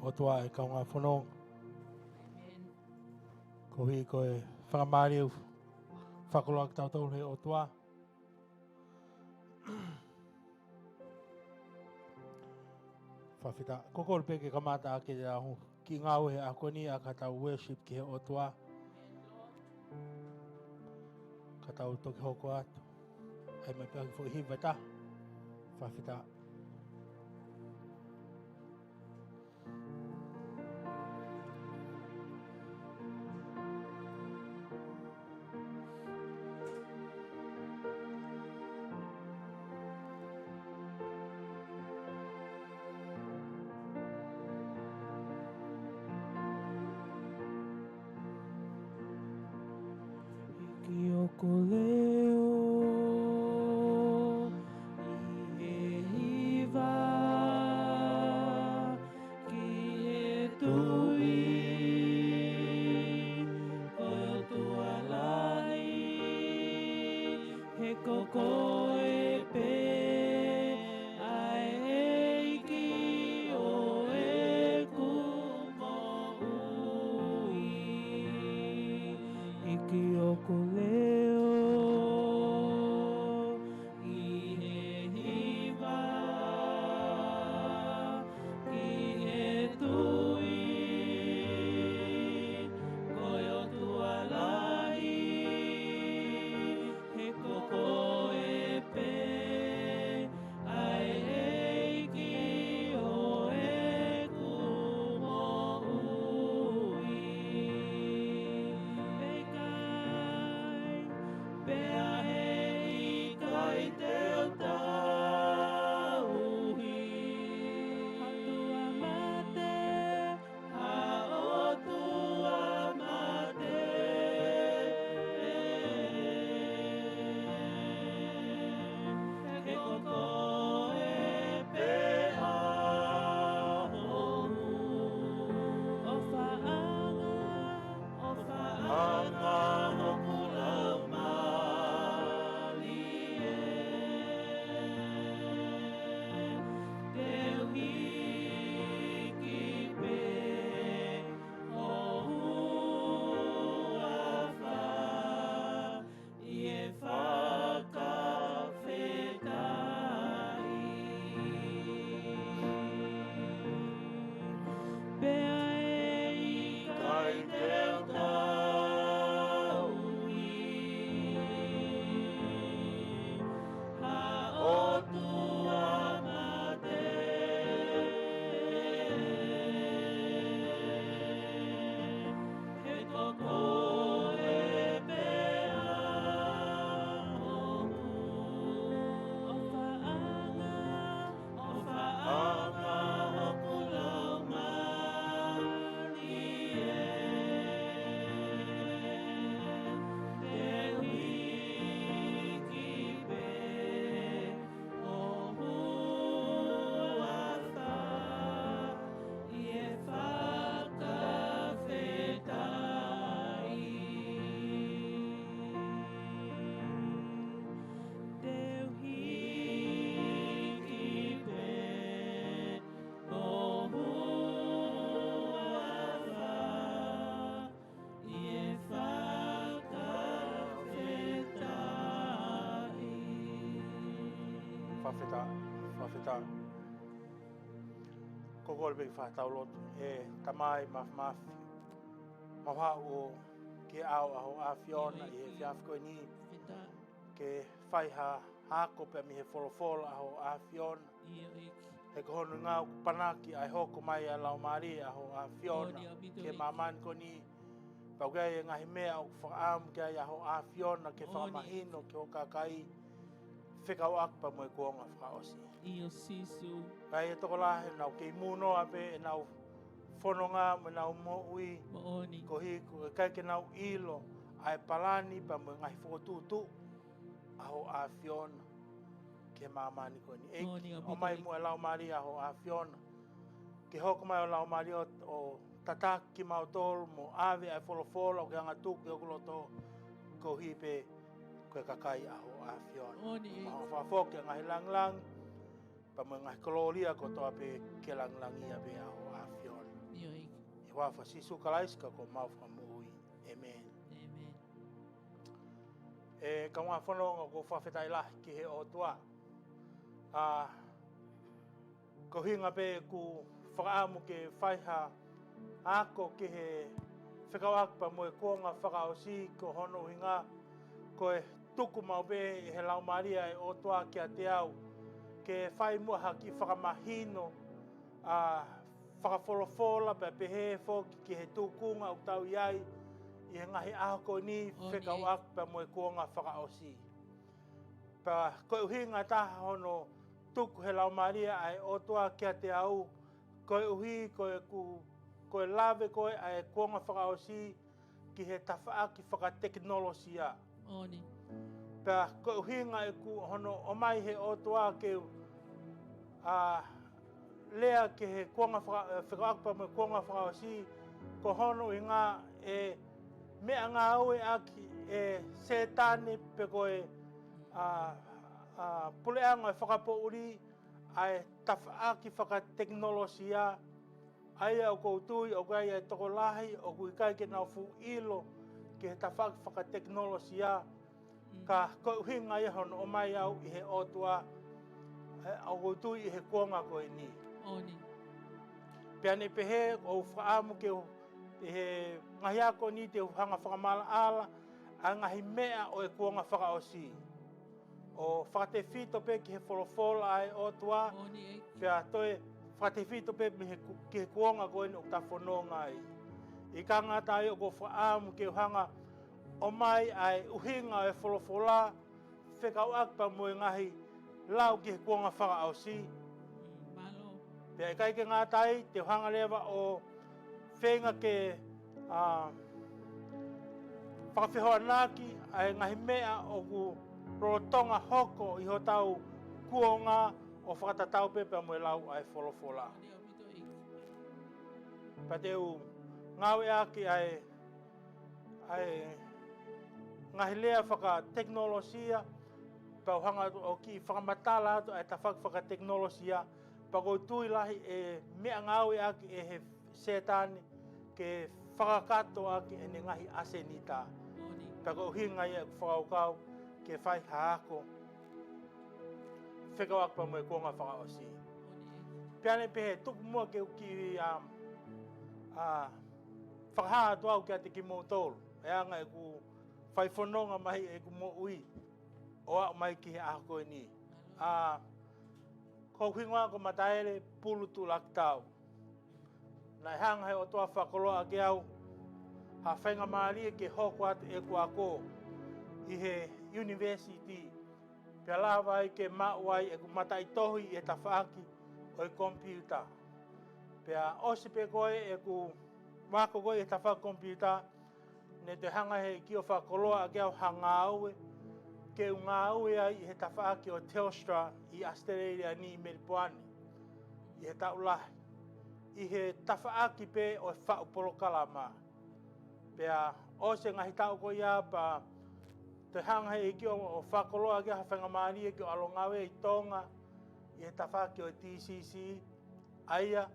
o toa e kaunga whanong. Ko hi koe whakamari au whakoloak tautau he o toa. Whawhita, kokol peke kamata ake te ahu ki ngau he a koni a katau worship ki he o toa. Katau toki hoko atu. Ai mai pēki fo hiwa ta. Whawhita. Ki oko leo I he hiva Ki he tui Koe o tua lahi He koko e pe Ai he iki o e kumo ui Iki oko leo I he hiva Ki he tui Koe o tua lahi He koko e pe Ai he iki o e kumo ui Pea he I kai te o tauhi Hatua mate Ha o tua mate He koko e pea homu O whaanga hoku lau mali Te uhiki pe o huafa I e whakawhetai Pea e I kai te o tauhi Ha o tua mate He koko e pea homu O whaanga hoku lau mali Te uhiki pe o huafa I e whakawhetai Te uhiki pe o huafa I e whakawhetai Whawhita. Kokol peke whaatau lotu e tamai mafi. Mawha o ke au aho a Fiona I he whiawhikoe ni. Ke whaiha hako pe mi he wholowholo aho a Fiona. He kohonu ngau panaki ai hoko mai a lau mari aho a Fiona. Ke mamani ko ni. Paugai e ngahi mea o whakaamu ke ai aho a Fiona ke whakamahino ke o kakai. Whekau akpa mo e Kuonga Faka'osi. Io sisu. Kai e toko lahe nau kei muno ape e nau whanonga mo nau mo'ui. Mo'oni. Ko hi ko kai ke nau ilo ai palani pa mo ngahi whakotutu. Aho a Fiona. Ke mamani ko ni eki. O mai mo e lau mari aho a Fiona. Ke hoko mai o lau mari o tataki mautoro mo ave ai wholowholo o ke anga tuku o kuloto. Ko hi pe koe kakai aho a Fiona. Maho whafoke ngahi lang. Pa mo ngahi koloria ko toa pe ke lang ia pe aho a Fiona. wafa sisu kalaiska ko mafa mui. Amen. Amen. E ka ngā whanonga ko whawhetai lahi ki he o tua. Ko hinga pe ku whakaamu ke whaiha ako ki he whekawakpa mo e kuonga whakaosi ko hono hinga ko e tuku mau pe he lau maria e o tua ki a te au ke whai muaha ki whakamahino whakawholofola pe pehe whoki ki he tukunga o tau iai i he ngahi ako ni whekawakpa mo e kuonga whakaosi. Pa ko uhinga taha hono tuku he lau maria ai o tua ki a te au ko uhi ko e lave ko e kuonga whakaosi ki he tawhaaki whakateknolosia. Oni. Pa ko uhinga e ku hono o mai he o tua ke lea ke he kuonga whakaakpa mo kuonga whakaosi ko hono i ngā e mea ngā ue aki e setane pe ko e puleanga e whakapouri ai tawhaaki whakateknolosia ai au koutui o kai e toko lahi o kui kai ke nau fu ilo ke he tawhaaki whakateknolosia ka kohinga i hono o mai au i he otua au koutui i he kuonga koe ni. Oni. Pea ne pehe o whaamu ke he ngahi ako ni te hanga whakamala ala a ngahi mea o e kuonga whakaosi. O whakate whito pe ki he wholofola ai o tua, pea toe whakate whito pe ki he kuonga koe ni o ta whanonga ai. I ka ngata ai o ko whaamu ke hanga o mai ai uhinga e wholofola, whekau akpa mo e ngahi lau ki he kuonga whakaosi. Pea i kai ke ngata ai te hanga lewa o whenga ke whakawhihoa naki ai ngahi mea o ku rotonga hoko i ho tau kuonga o whakatatau pepe mo e lau ai wholofola. Pa te u ngawe aki ai ngahi lea whakateknolosia pa hanga o ki whakamatala atu ai ta whakateknolosia pa ko tui lahi e mea ngawe aki e he setane ke whakakato aki e ne ngahi asenita. Pa ko hinga ia whakaukau ke whai haako whekawakpa mo e kuonga whakaosi. Peane pehe tuku mua ke ki whakahaa tu au kia te ki mō tōru. E anga e ku whai whanonga mahi e ku mō ui o au mai ki he ahako e ni. Ko hingoa ko Mataele Pulu tu laktau. Nai hanga he o toa whakoloa ke au ha whainga maari ke hoko atu e ku ako i he university. Pea lawa ai ke mauai e ku matai tohi e ta whaaki o e computer. Pea osi pe koe e ku wako koe e ta whaaki computer ne te hanga he ki o whakoloa ke au hanga aue ke u ngā aue ai i he ta whaaki o Telstra i Australia ni Meripoani i he taulahi. I he ta whaaki pe o e whaupolo kalama. Pea osi ngahi tau koe ia pa te hanga e ki o whakoloa ke hawhenga maari e ki o alongawe i tonga i he tawhaki o TCC aia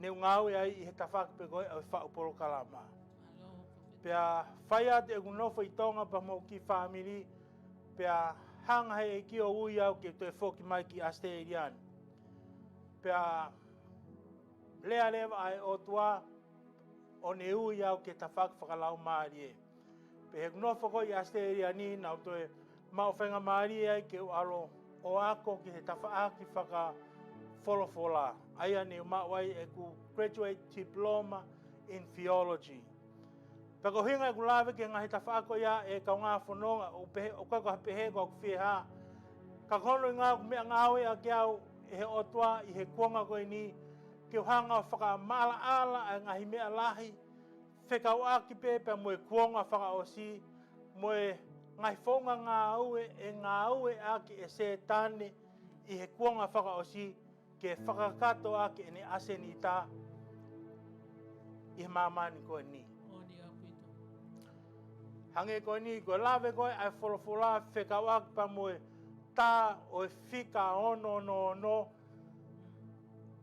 ne ngawe ai i he tawhaki pe koe o whaupolo kalama. Pea whaia te nofo i tonga pa mo ki whamiri pea hanga e ki o ui au ke toi whoki mai ki Australian. Pea lea lewa ai o tua o ne ui au ke tawhaki whakalau maari e. Pe he nofo ko i Australia ni nau toe mau whenga maari ai ke alo o ako ki he tawhaaki whaka wholofola. Aia ni umawai e ku graduate diploma in theology. Pako hinga e ku lawe ke ngahi tawhaako ia e kau ngā whanonga o kako pehe ko ku whiha. Ka kono i ngā ku mea ngāwe a ke au e he otua i he kuonga koe ni ke uhanga whaka maala ala a ngahi mea lahi whekau aki pepe mo e kuonga whakaosi mo e ngai whaunga ngā aue e ngā aue aki e se tane i he kuonga whakaosi ke whakakato aki e ne aseni tā i he mamani koe ni. Hange koe ni, koe lawe koe ai wholofola whekau aki pa mo e tā o e whika ono no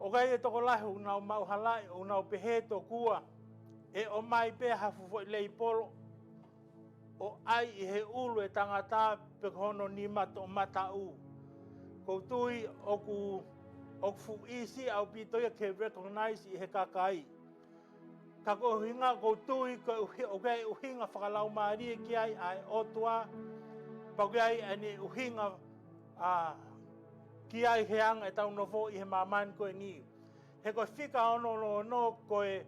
O gai e toko lahi unau mau halai, unau peheto kua. E o mai pe hafu fo lei polo. O ai I he ulu e tangata pe hono ni mato matau. Koutui oku fu isi au pitoia ke recognize I he kakai. Kako hinga koutui o gai uhinga whakalau maari ki ai otua. Pagai ani uhinga ki ai heanga e tau novo I he maman koe ni. He koe whika ono no koe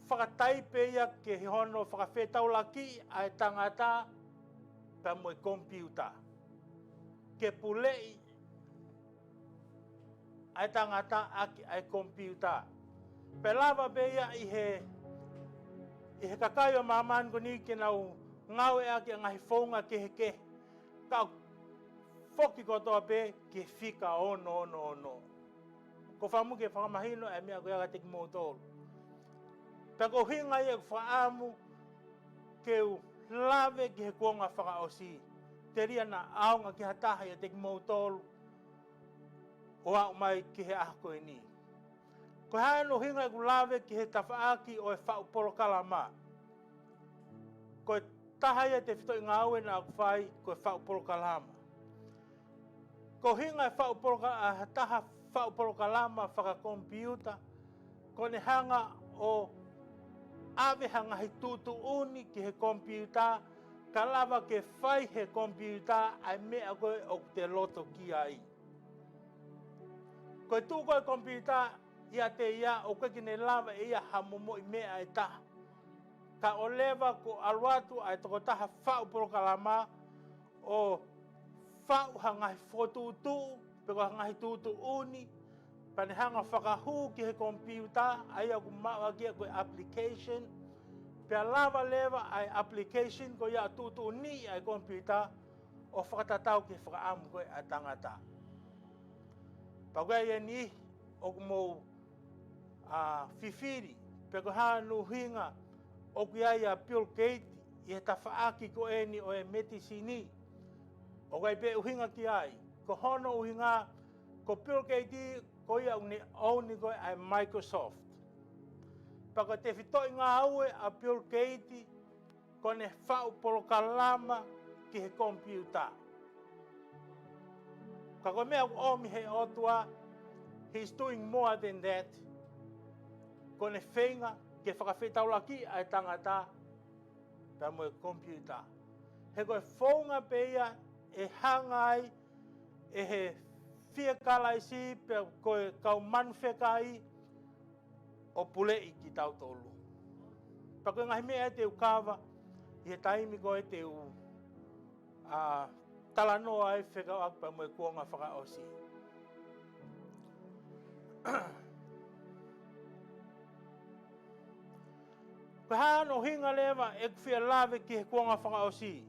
whakataipe ia ke he hono whakawhetau laki ai tangata pa moe computer. Ke pulei ai tangata aki ai computer. Pe lava pe ia I he kakai o maman ko ni ke nau ngau e aki ngahi whaunga ke. Kau foki kotoa pe ke whika ono. Ko whamu ke whakamahino e mea koe aga teki mōtoro. Pe ko hinga ia whaamu ke lave ki he kuonga Faka'osi. Te ria na aonga ki hataha ia teki mōtoro. O au mai ki he aha koe ni. Ko hae no hinga ku lave ki he tawhaaki o e whaupolo kalama. Ko taha ia te whito I ngā aue na aku whai ko e whaupolo kalama. Ko hinga e taha whaupolo kalama whakakompiuta. Ko ne hanga o ave hanga hi tutu uni ki he kompiuta. Ka lava ke whai he kompiuta ai mea koe o te loto ki ai. Ko tu koe kompiuta ia te ia o koe kine lava ia hamomo I mea e taha. Ka o lewa ko aluatu ai toko taha whaupolo kalama o whau hangahi whotutu, peko hangahi tutu uni, pane hanga whakahu ki he kompiuta, ai aku maua kia koe application, pea lava lewa ai application ko ia tutu uni ai kompiuta, o whakatatau ki whakaamu koe a tangata. Pakoe ia ni, o kumou whiwhiri, peko hanu hinga, o kia ia Bill Gates, I he tawhaaki ko e ni o e metisini. O kai pe uhinga ki ai. Ko hono uhinga, ko Bill Gates, ko ia uni auni koe ai Microsoft. Pako te whitoi ngā aue a Bill Gates, ko ne whau polo kalama ki he kompiuta. Ka koe mea omi he otua, he's doing more than that. Ko ne whenga, ke whakawhetau laki ai tangata, pa moe kompiuta. He koe whaunga pe ia, e hangai, e he whiakala isi, pe koe kau manwhekai, o pulei ki tau tolu. Pa koe ngahi mea te ukawa, I he taimi koe te talanoa ai whekau aku pa moe kuonga Faka'osi. Ko hano hinga lewa e kwhia lawe ki he kuonga Faka'osi.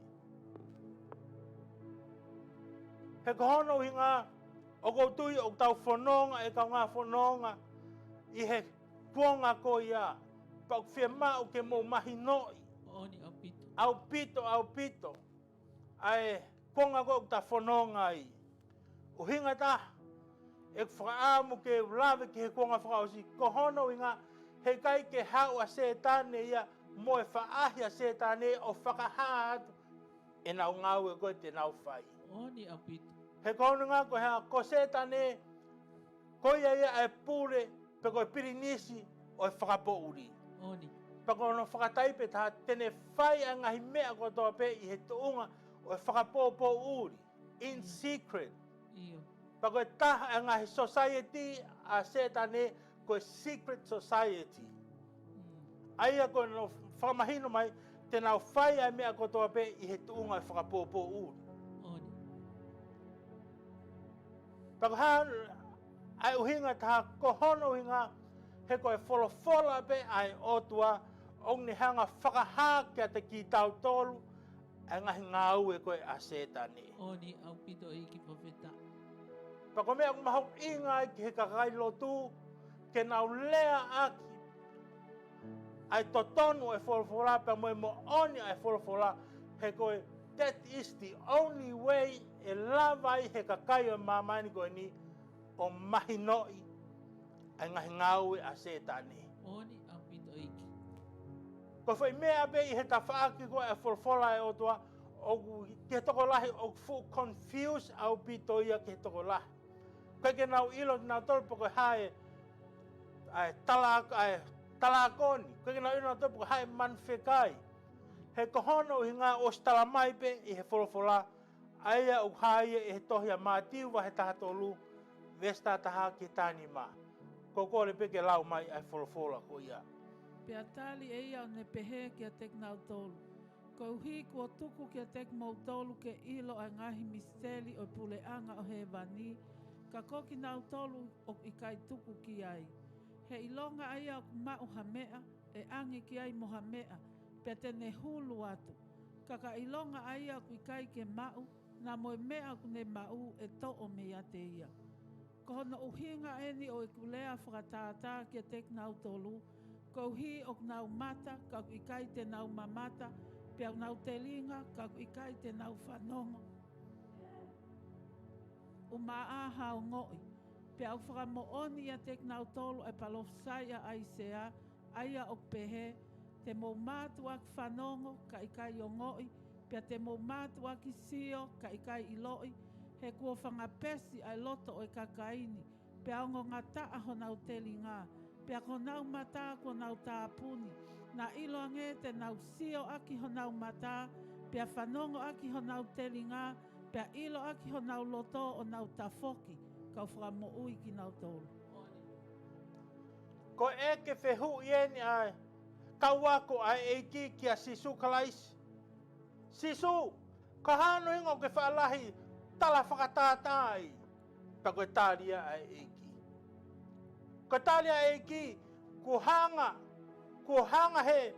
He kohono hinga o koutui o tau whanonga e kau ngā whanonga I he kuonga ko ia. Pau kwhia mau ke mō mahi noi. Oni au pito. Au pito. Ai kuonga ko ta whanonga I. O hinga ta e whakaamu ke lawe ki he kuonga Faka'osi. Kohono hinga he kai ke hau a setane ia mo e whaahi a setane o whakahātu e nau ngau e koe te nau whai. Oni au pito. He kono ngā ko hea ko setane ko ia e pure pe koe pirinisi o e whakapouri. Oni. Pa kono whakataipe taha tene whai a ngahi mea ko toa pe I he tuunga o e whakapopo uri. In secret. Iyo. Pa koe taha a ngahi society a setane ko secret society. Aia ko no whakamahino mai, te nau whai a mea kotoa pe I he tuunga e whakapopo uri. Oni. Pako haan, ai uhinga taha kohono uhinga, he koe wholofola pe ai otua, ong ni hanga whakahā kia te ki tau tolu, ai ngahi ngāu e koe a setane. Oni au pito I ki pawheta. Pako mea kumahok inga ki he kakai lotu, ke nau lea aki, ai totonu e wholofola, pa moe mo oni ai wholofola, he koe, that is the only way e lawai he kakai o mamani koe ni, o mahi noi, ai ngahi ngau a se tani. Oni au pito iki. Ko fai mea be I he tawhaaki ko e wholwhola e o toa, o ke toko lahi o fu confuse au pito ia ke toko lahi. Koe ke nau ilo nau tolpo ko hae ai talakoni, koe ke nau ilo nau tolpo ko hae manwhekai. He kohono I ngā o stala mai pe I he wholwhola, aia o hae e he tohi a mātiu wa he taha tolu, vesta taha ki tani mā. Ko kore pe ke lau mai ai wholwhola ko ia. Pea tali e ia o ne pehe kia tek nau tolu. Ko uhi kua tuku kia tek mau tolu ke ilo a ngahi misteli o puleanga o he vani, ka koki nau tolu o ikai tuku ki ai. He ilonga aia o kumau hamea, e angi ki ai moha mea, pea tene hulu atu. Ka ilonga aia o ikai ke mau, na moe mea ku ne mau e to o mea te ia. Ko hono uhinga eni o e kulea whakatātā kia tek nau tolu, ko hi o nau mata, ka ikai te nau mamata, pia nau te linga, ka ikai te nau whanongo. O maa hao ngoi, pia au whakamooni a tek nau tolu e palofsai a aisea, aia o pehe, te mo mātu ak whanongo, ka ikai o ngoi, pia te mo mātu ak isio, ka ikai iloi, he kua whangapesi ai loto o e kakaini, pia ongo ngata aho nau te linga, pia ko nau mata ko nau tāpuni, na ilo ange te nau sio aki ho nau mata, pia whanongo aki ho nau telinga, pia ilo aki ho nau loto o nau tafoki, kau whamo ui ki nau tolu. Ko e ke whehu ieni ai, kau ako ai eiki kia sisu kalaisi. Sisu, ka hano ingo ke whaalahi tala whakatātai, pa koe tāria ai eiki. Ko tāria eiki, ku hanga he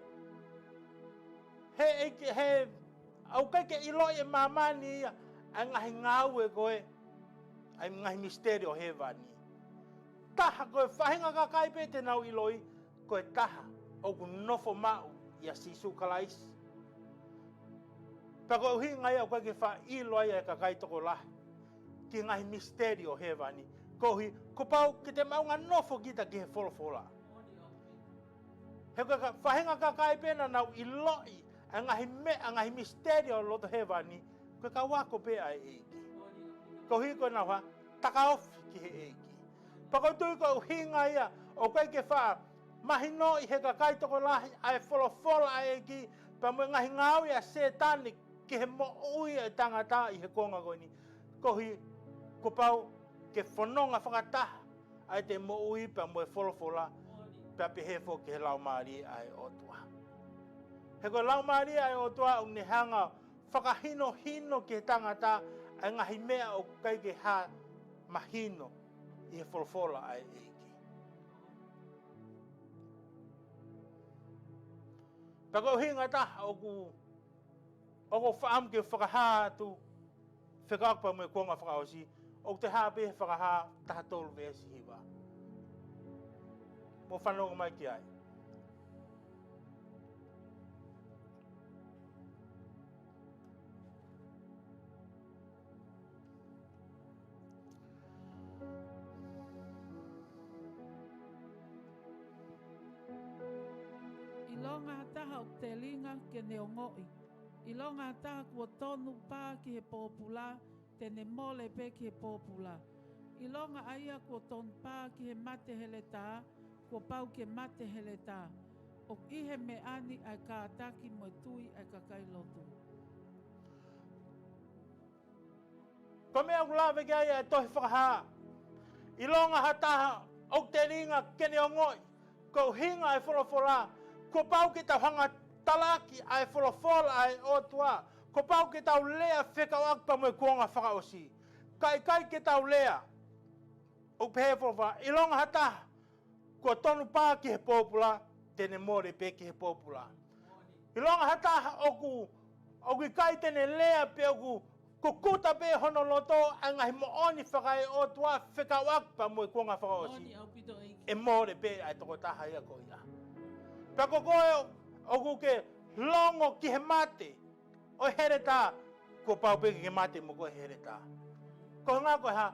au kai ke ilo e mamani ia, ai ngahi ngau e koe, ai ngahi misteri o he vani. Taha koe whahinga ka kaipe te nau iloi, koe taha o ku nofo mau ia sisu kalaisi. Pa koe uhi ngai au koe ke wha ilo ai e ka kai toko lahi, ki ngahi misteri o he vani. Kohi, ko pau ki te maunga nofo kita ki he wholawhola. He koe ka whahinga ka kaipe na nau iloi, a ngahi misteri o loto he vani, koe ka wako pe ai eiki. Kohi koe nau ha, takaofi ki he eiki. Pako tui ko hinga ia o koe ke wha mahino I he ka kai toko lahi ai wholawhola ai eki pa mui ngahi ngau ia setani ki he mo ui e tangata I he konga koe ni. Kohi ko pau ke whanonga whakataha ai te mo ui pa mui wholawhola pa pehefo ki he lau maari ai otua. He koe lau maari ai otua o ni hanga whakahino hino ki he tangata ai ngahi mea o kai ke ha mahino I he wholawhola ai eiki. Pako hinga taha o ku whaam ke whakahātu whekakpa me Kuonga Faka'osi o te hāpe whakahā taha tolu vesi hiwa. Mo whanonga mai ki ai. Ilonga taha o te linga ke neongoi. Ilonga taha kua tonu pā ki he pōpula, tene mole pe ki he pōpula. Ilonga aia kua tonu pā ki he mate hele tā, kua pau ke mate hele tā. O ihe me ani ai ka ataki mo tui ai kakai lotu. Ko mea kulawe ki ai e tohi whakahā. Ilonga ha taha o te ringa kene o ngoi. Ko hinga ai wholawhola. Ko pau ki tau hanga talaki ai wholawhola ai otua. Ko pau ki tau lea whekauakpa mo Kuonga Faka'osi. Kai ki tau lea. O pehe wholawhola. Ilonga ha taha. Ko tonu pā ki he pōpula. Tene more pe ki he pōpula. Ilonga ha taha o ku kai tene lea pe o ku kukuta pe hono loto a ngahi mooni whakai o tua whekauakpa mo Kuonga Faka'osi. E more pe ai toko taha ia ko ia. Pako koe o ku ke longo ki he mate. O here tā, ko pau pe ki he mate mo koe here tā. Ko ngā koe ha,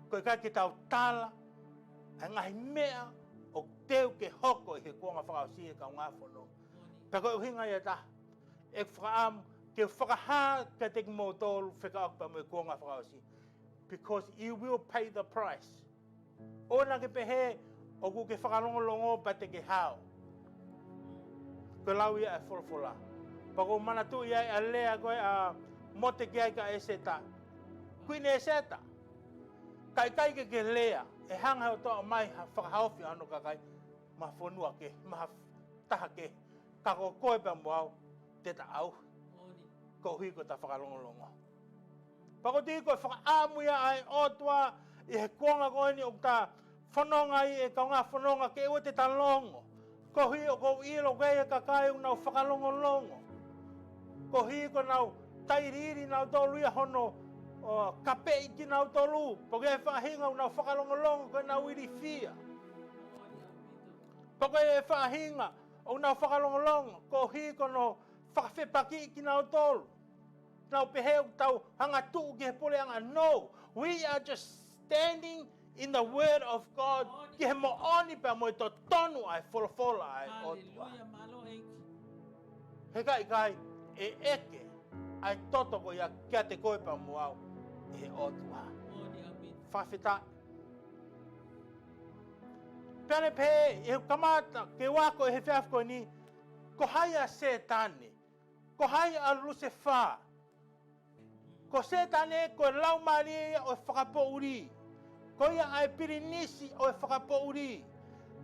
koe kai ki tau tala, Angai mea o teu ke hoko i he kuonga whakaosi e ka ngā whono. Pako uhinga ia ta. E whakaam ke whakaha ka te mo tolu whakaokpa mo i kuonga whakaosi. Because you will pay the price. Ona ke pehe o ku ke whakalongolongo pa te ke hao. Ko lau ia e wholofola. Pako manatu ia e lea koe a mote ki ai ka e seta. Kuine e seta. Kai ke lea. E hanga o toa mai whakahaofi ano kakai. Ma whonua ke. Ma taha ke. Kako koe pa moau. Te ta au. Ko hui ko ta whakalongolongo. Pako tiki koe whakaamu ia ai otua. I he kuonga koe ni o ta whanonga i e kaunga whanonga ke ua te talongo. Ko hui o kou ilo kei e kakai unau whakalongolongo. Ko hui ko nau tairiri nau tolu ia hono kape i ki nau tolu. Pako e whahinga unau whakalongolongo koe nau iri fia. Pako e whahinga unau whakalongolongo. Ko hui ko no whakawhepaki i ki nau tolu. Nau peheu tau hanga tuu ki he pole anga. No, we are just standing in the word of God. Ki he mo oni pa mo i to tonu ai wholofola ai otua. He kai e eke ai toto ko ia kia te koe pa mo au e he otua. Whawhita. Pene pe e kamata ke wako e he whiawhiko ni ko haia setane. Ko haia a Lucifer. Ko setane ko lau maria o whakapouri. Ko ia ai pirinisi o whakapouri.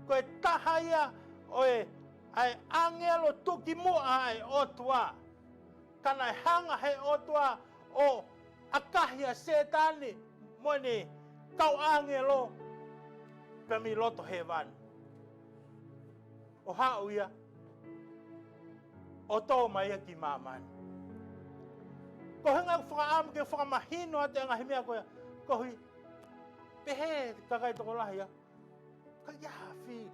Ko e tahaia o ai angelo tuki mua ai otua. Kana hanga he otua o akahia setane mo ne kau angelo kami loto hevan. O hao ia o tō mai ki maman. Ko henga whakaam ke whakamahino ate anga himea koe. Ko hui, pehe kakai toko lahi ya. Ka iaha whiri.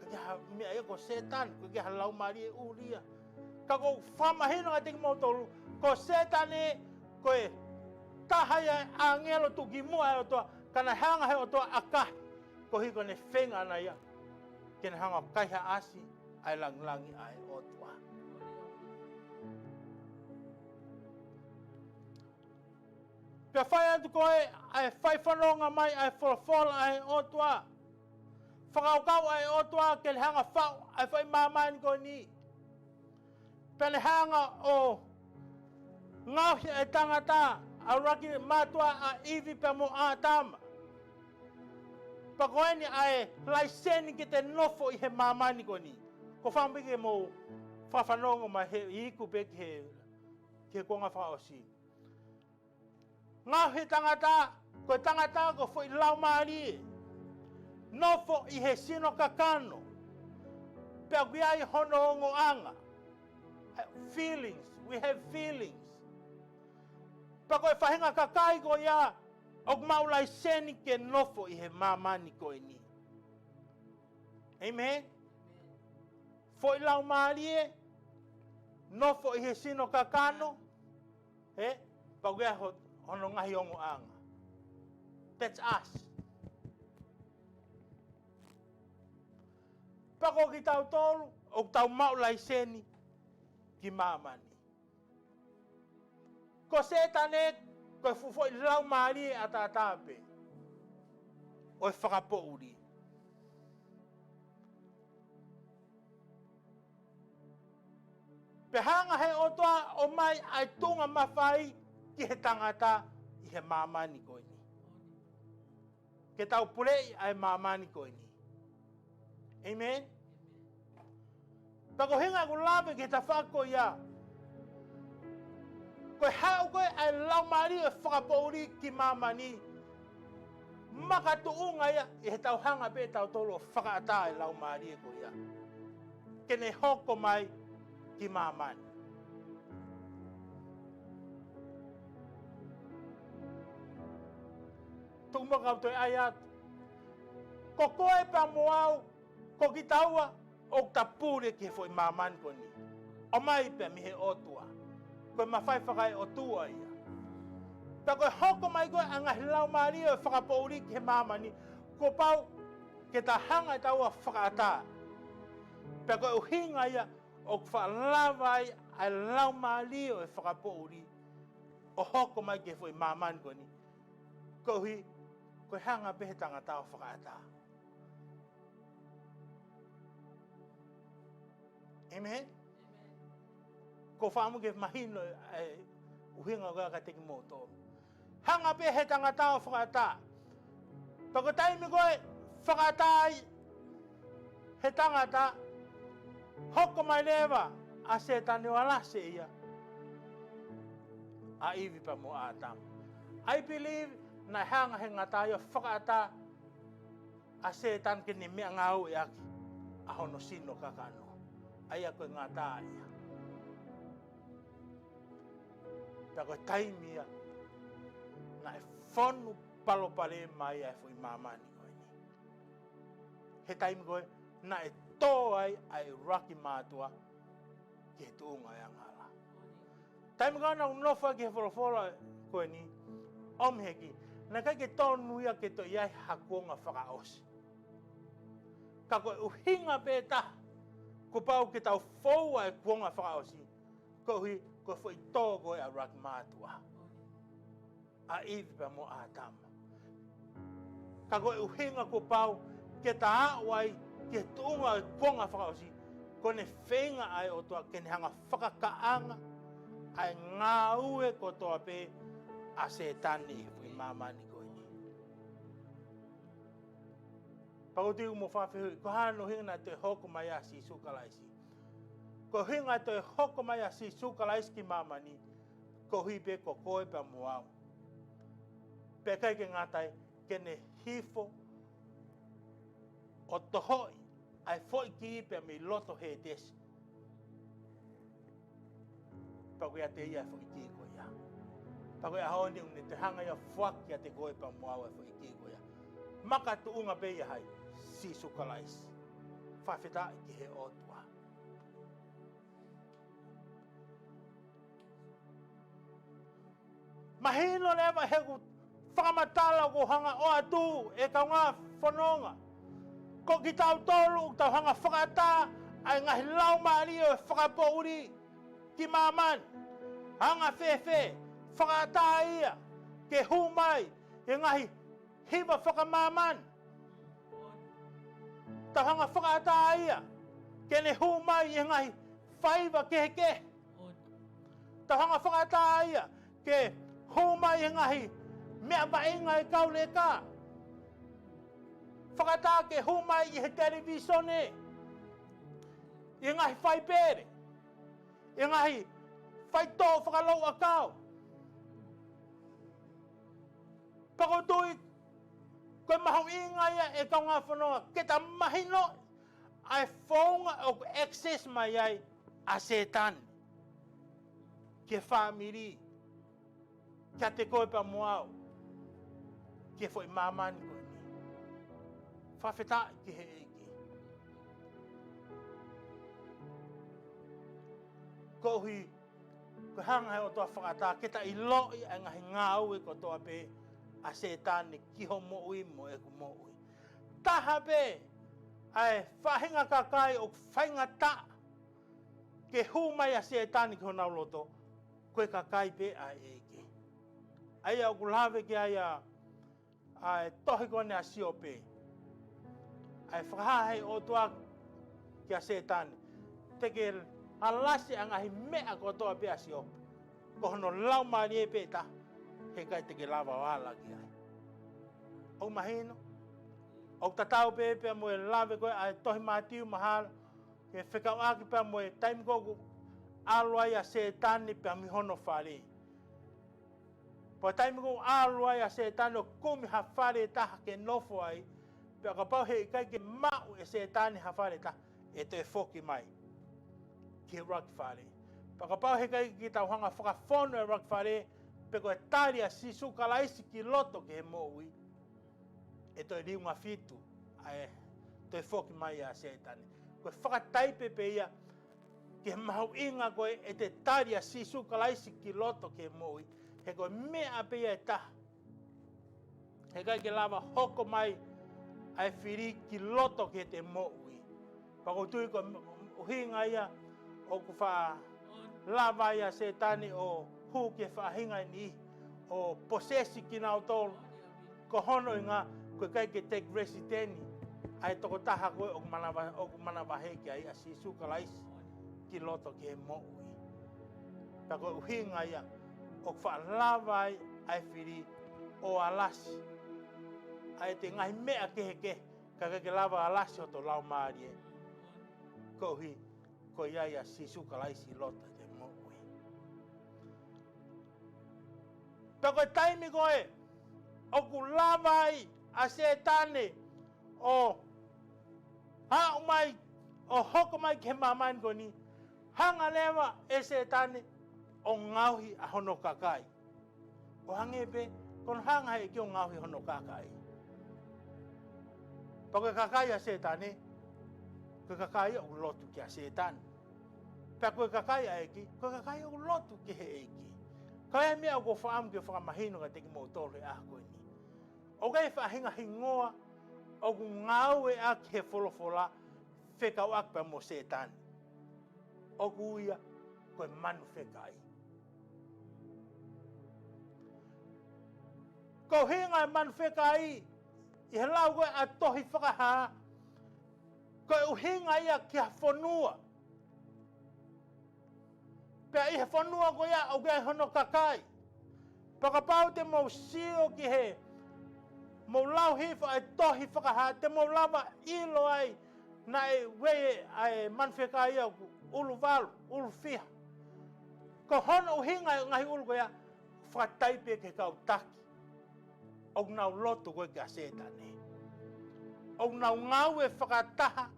Ka iaha mea ia ko setan. Ka iaha lau mari e uria. Ka ko whamahino ate ki mautolu. Ko setan e koe tahaya angelo tuki mua e otoa. Kana hanga he otoa akahi. Ko hui kone whenga ana ia. Kena hanga kaiha asi ai langlangi ai otoa. Pea whai atu koe, ai whai whanonga mai, ai wholofola ai otua. Whakaukau ai otua, ke le hanga whau, ai whai mamani koe ni. Pea le hanga o ngauhi ai tangata, au raki matua a iwi pea mo a tama. Pa koe ni ai laiseni ki te nofo i he mamani koe ni. Ko whambike mo whawhanonga mai he iku pe ki he Kuonga Faka'osi. Ngau he tangata, koe tangata ko fo i lau maari. Nofo i he sino kakano. Pea kui ai hono ongo anga. Feelings, we have feelings. Pa koe whahinga kakai ko ia, ok maulai seni ke nofo i he mamani koe ni. Amen? Fo i lau maari e, nofo i he sino kakano. Pa kui ai hono ngahi ongo anga. That's us. Pako ki tau tolu, o tau maulai seni ki mamani. Ko setane, ko fufo i lau maari e atatape. O whakapouri. Pe hanga he otoa o mai ai tunga mawhai ki he tangata i he mamani koe ni. Ke tau pulei ai mamani koe ni. Amen? Pako hinga ku lawe ke ta whako ia. Koe hau koe ai lau maari e whakapouri ki mamani. Maka tuunga ia i he tau hanga pe tau tolo whakaata e lau maari e koe ia. Kene hoko mai ki mamani. Tuma kau toi ai atu. Ko koe pa moau, ko ki taua, o ta pure ki he foi mamani ko ni. O mai pe mi he otua. Koe mawhai whakai o tua ia. Ta koe hoko mai koe anga hilau maari o whakapouri ki he mamani. Ko pau, ke ta hanga tau a whakaata. Pea koe uhinga ia o whaalawai ai lau maali o e whakapouri o hoko mai ke fwoi mamani koe ni. Koe koe hanga pehe tangata o whakaata. Amen? Ko whaamu ke mahino uhinga koe ka teki moto. Hanga pehe tangata o whakaata. Pako taimi koe whakaata he tangata hoko mai lewa a se tani wala se ia. A iwi pa mo atam. I believe na hanga he ngata ia whakaata a se tan ke ni mea ngau e aki. A hono sino kakano. Aia koe ngata ia. Pako taimi ia na e whonu palo pale mai ai fui mamani koe ni. He taimi koe na e tō ai raki mātua ke tuunga e angala. Taimi koe na unofa ke wholofolo koe ni omheki na kai ke tonu ia ke to iai Kuonga Faka'osi. Ka koe uhinga pēta ko pau ke tau fou ai Kuonga Faka'osi koe fwoi tō koe a raki mātua. A iwi pa mo ātama. Ka koe uhinga ko pau ke ta awai ke tuunga Kuonga Faka'osi kone whenga ai o toa ke hanga whakakaanga ai ngā ue ko toa pe a se tani fui mamani koe ni. Pako tiu mo whawhihui, ko hano hinga te hoko mai a si sukalaisi. Ko hinga te hoko mai a si sukalaisi ki mamani, ko hipe ko koe pa moau. Pe kai ke ngatai, kene hifo o tohoi ai foi ki pe mi loto he desi. Pako ia te ia foi ki ko ia. Pako ia haoni une te hanga ia fuaki a te koe pa moau ai foi ki ko ia. Maka tuunga pe ia hai, si sukalais. Whawhita ki he otua. Mahino lewa heku whakamatala ko hanga o atu e ka ngā whanonga. Ko ki tau tolu tau hanga whakata ai ngahi lau maari o e whakapouri ki maman. Hanga whewhe, whakata ia ke humai e ngahi hiwa whakamaman. Tau hanga whakata ia ke ne humai e ngahi whaiva keheke. Tau hanga whakata ia ke humai e ngahi mea vaenga e kau le ka. Whakata ke humai i he televisione. I ngahi whai pere. I ngahi whai tō whakalau a kau. Pako tui, koe mahau inga ia e kau ngā whanonga. Ke ta mahino ai whaunga o access mai ai a setan. Ke whamiri. Kia te koe pa moau. Ke fwoi mamani koe ni. Whawheta ki he eki. Kohi, ko hanga he o toa whakata, ke ta i loi a ngahi ngā ue ko toa pe a setani ki ho mo ui mo e ku mo ui. Taha pe, ai whahinga kakai o whainga ta, ke humai a setani ki ho nauloto, koe kakai pe a eki. Ai au kulawe ki ai tohi kone a siope. Ai whakahai o toa ki a setani. Teke alasi a ngahi mea ko toa pe a siope. Ko hono lau maari e pe ta. He kai teke lava wala ki ai. O mahino. O tatau pe pe mo e lawe koe ai tohi mātiu mahalo. Ke whekau aki pe mo e taimi koku aloai a setani pe a mihono whare. Po taimi ko aloai a setani o kumi ha whare taha ke nofo ai. Pe ka pau hei kai ke mau e setani ha whare taha. E te whoki mai. Ki raki whare. Pe ka pau hei kai ki tau hanga whakafono e raki whare. Pe ko e tari a sisu kalaisi ki loto ke he moui. E toi riunga fitu. Ai toi whoki mai a setani. Ko e whakataipe pe ia. Ke mahau inga koe e te tari a sisu kalaisi ki loto ke he moui. He koe mea pe ia e taha. He kai ke lava hoko mai ai whiri ki loto ke te mo'ui. Pakotui ko uhinga ia o ku wha lava ia se tani o hu ke whahinga ni o posesi ki nao tolu. Ko hono i ngā koe kai ke take resideni ai toko taha koe o manawa heki ai a sisu kalaisi ki loto ke mo'ui. Pako uhinga ia o wha lava ai whiri o alasi. Ai te ngai mea kehe ke lava alasi o to lau maari e. Ko hui ko ia sisu kalaisi lota te mo'ui. Pako taimi koe o ku lava ai a se tane o hao mai o hoko mai ke mamain ko ni hanga lewa e se tane o ngauhi a hono kakai. O hangepe kon hanga e ki o ngauhi hono kakai. Pako kakai a se tane ko kakai o lotu ki a se tane. Pako kakai a eki ko kakai o lotu ki he eki. Kaya mea o ko whaam ke whakamahino ka teki mo tole a koe ni. O kai whahinga hingoa o ku ngau e a ke wholofola whekau akpa mo se tane. O ku ia koe manu whekai. Ko hinga manu whekai i he lau koe a tohi whakaha koe uhinga ia ki a whanua. Pea i he whanua koe ia o kai hono kakai. Pakapau te mau sio ki he mo lau hifa ai tohi whakaha te mo lava ilo ai na e wei ai manwheka ia ulu walu, ulu whiha. Ko hono uhinga ngahi ulu koea whataipe ke kau taki. O nau lotu koe ki a setane. O nau ngau e whakataha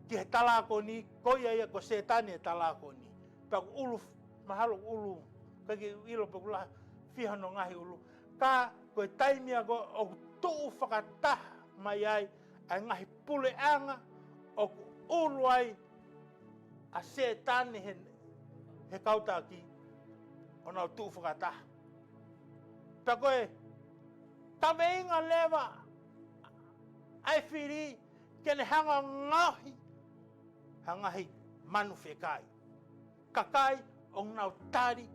ki he talako ni koia ia ko setane e talako ni. Pau ulu, mahalo ulu, kaki ilo pekula whiha no ngahi ulu. Ka koe taimia ko o tuu whakataha mai ai ai ngahi pule anga o ulu ai a se tane he kautaki o nau tuu whakataha. Ta koe tawe inga lewa ai whiri kene hanga ngahi manu whekai. Kakai o nau tari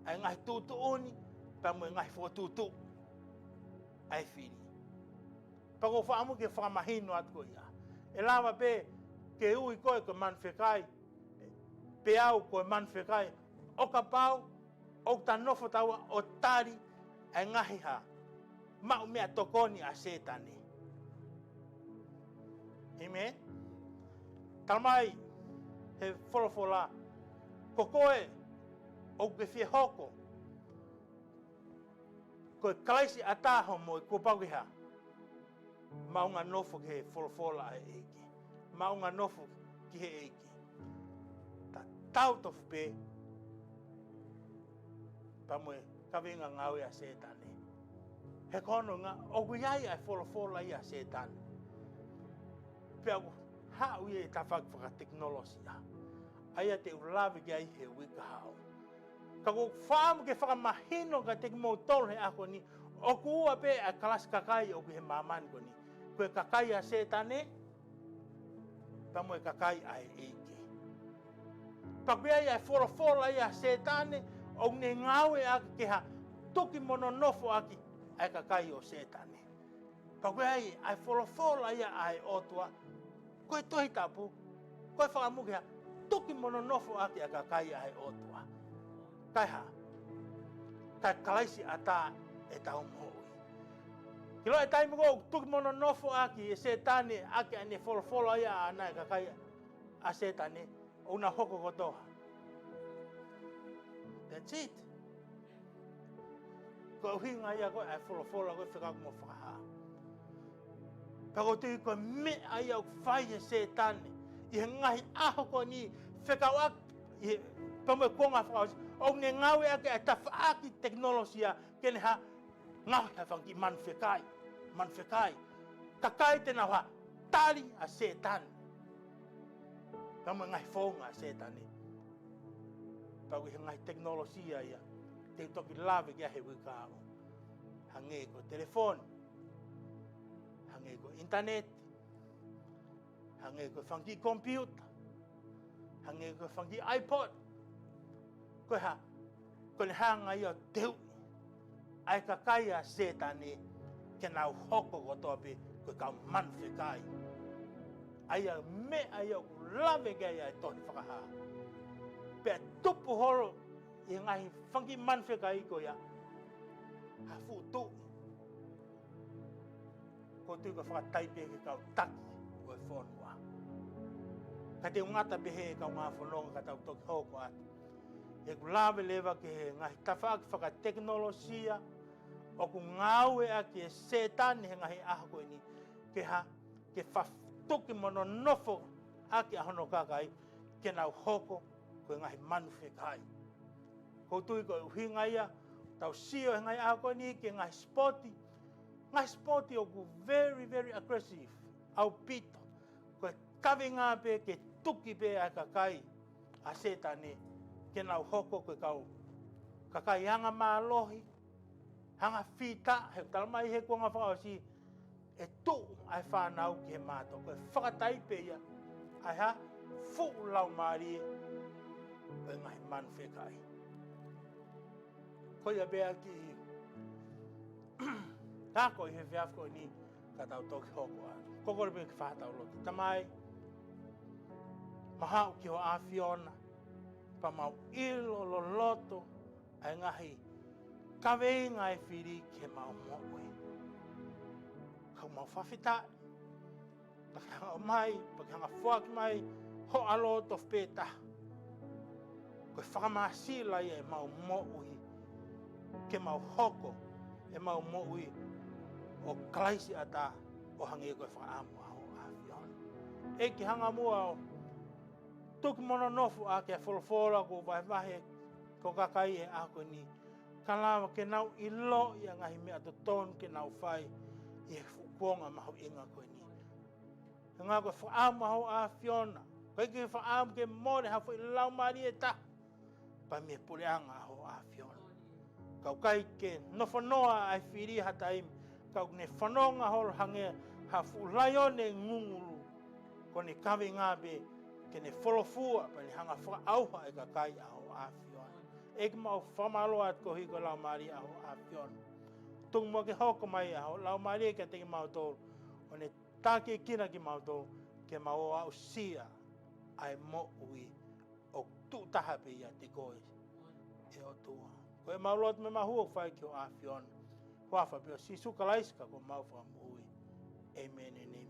ai ngahi tutu uni pa mo ngahi whotutu ai whiri. Pako whaamu ke whamahino atu ia. E lawa pe ke ui koe ko man whekai. Pe au koe man whekai. O ka pau, o ta nofo taua o tari ai ngahi ha. Mau mea tokoni a setane. Amen. Talmai he wholofola. Ko koe o ke whia hoko. Koe kalaisi ataho mo i kupawiha. Maunga nofo ke he wholofola e eki. Maunga nofo ki he eki. Ta tautof pe. Pamoe kawinga ngawe a setane. He kono nga ogu iai ai wholofola i a setane. Pea hau i e tawhak whaka teknolosia. Aia te ulawe ki ai he wika hao. Ka ko whaamu ke whakamahino ka teki mou tolu he ako ni. O ku ua pe a kalasi kakai o ku he mamani ko ni. Koe kakai a setane. Pamoe kakai ai eike. Pakuia i ai wholofola i a setane. O ne ngawe aki ke ha tuki mono nofo aki. Ai kakai o setane. Pakuia i ai wholofola i ai otua. Koe tohitapu. Koe whakamu ke ha tuki mono nofo aki a kakai ai otua. Kai ha. Kai kalaisi ata e tau mohui. Kilo e taimi ko tuki mono nofo aki e setane aki ane wholofola i a anai kakai a setane. O una hoko kotoha. That's it. Ko hinga ia ko ai wholofola ko whikaku mo whakaha. Pako tui ko me ai au whai e setane. I he ngahi aho ko ni whekau ak. I Tohitapu Kuonga Faka'osi. O ne ngawe ake ai tawhaaki teknolosia. Kene ha ngawe ha whanki man whekai. Man whekai. Kakai tena wa tari a setane. Pamoe ngahi whaunga a setane. Pako he ngahi teknolosia ia. Te toki lawe kia he wikao. Hange ko telefone. hange ko internet, hange ko fangi computer, hange ko fangi iPod, ko ha, ko le hanga yo teu, ai kakaya setani, kena hoko ko topi, ko ka manfikai. Aya me aya lave gaya tohi whakaha. Pea tupu horo i ngahi whangi manwheka i ko ia. Ha futu. Ko tui ka whakataipe ke kau taki o e whonua. Ka te ungata behe kau ngā whanonga ka tau toki hoko atu. E ku lawe lewa ke he ngahi tawhaaki whakateknolosia o ku ngāue a ke setani he ngahi aha koe ni ke ha ke whaftuki mono nofo a ke ahono kakai ke nau hoko koe ngahi manwhekai. Koutui koe uhinga ia, tau sio ngai ako ni ke ngai sporti. Ngai sporti o ku very, very aggressive. Au pito. Koe kawe ngā pe ke tuki pe a kakai a setane ke nau hoko koe kau. Kakai hanga mālohi, hanga whita, he talamai he Kuonga Faka'osi, e tu ai whanau ke mātou. Koe whakatai pe ia, ai ha, fu lau marie, koe ngai manwhekai. Koe a bea ki tako i he whiafko ni ka tau toki hoko a. Kokore pe ki whatau loto. Tamai, mahau ki ho awhiona, pa mau ilo lo loto, ai ngahi kawei ngai whiri ke mau moe. Kau mau whawhitai, paki hanga o mai, paki hanga whuaki mai, ho aloto whpeta. Koe whakamāsila ia e mau moe. Ke mau hoko e mau moui o klaisi ata o hangi koe whaamu a o awhiona. E ki hanga mua o tuki mono nofu a ke wholawhola ko vai vahe ko kakai e ako ni. Ka lawa ke nau i lo i a ngahi mea to tonu ke nau whai i he kuonga mahu inga koe ni. He ngā koe whaamu a o awhiona. Koe ki whaamu ke more hawhi lau mari e ta. Pa me pureanga a o awhiona. Kau kai ke nofonoa ai whiri hataim, kau ne whanonga horo hange ha fulaione ngunguru, ko ne kawe ngābe ke ne wholofua pa ne hanga whakaauha e ka kai a ho awhiona. E ki mau whamalo at ko hiko lau maari a ho awhiona. Tung mo ke hoko mai a ho lau maari e ka teki mau tōru, o ne tāke kina ki mau tōru, ke mau au sia ai mo ui o tūtaha pe ia te koe e o tua. Koe maulot me mahua whai ki o awhiona. Huawha pio si sukalaiska ko mau wha mui. Amen.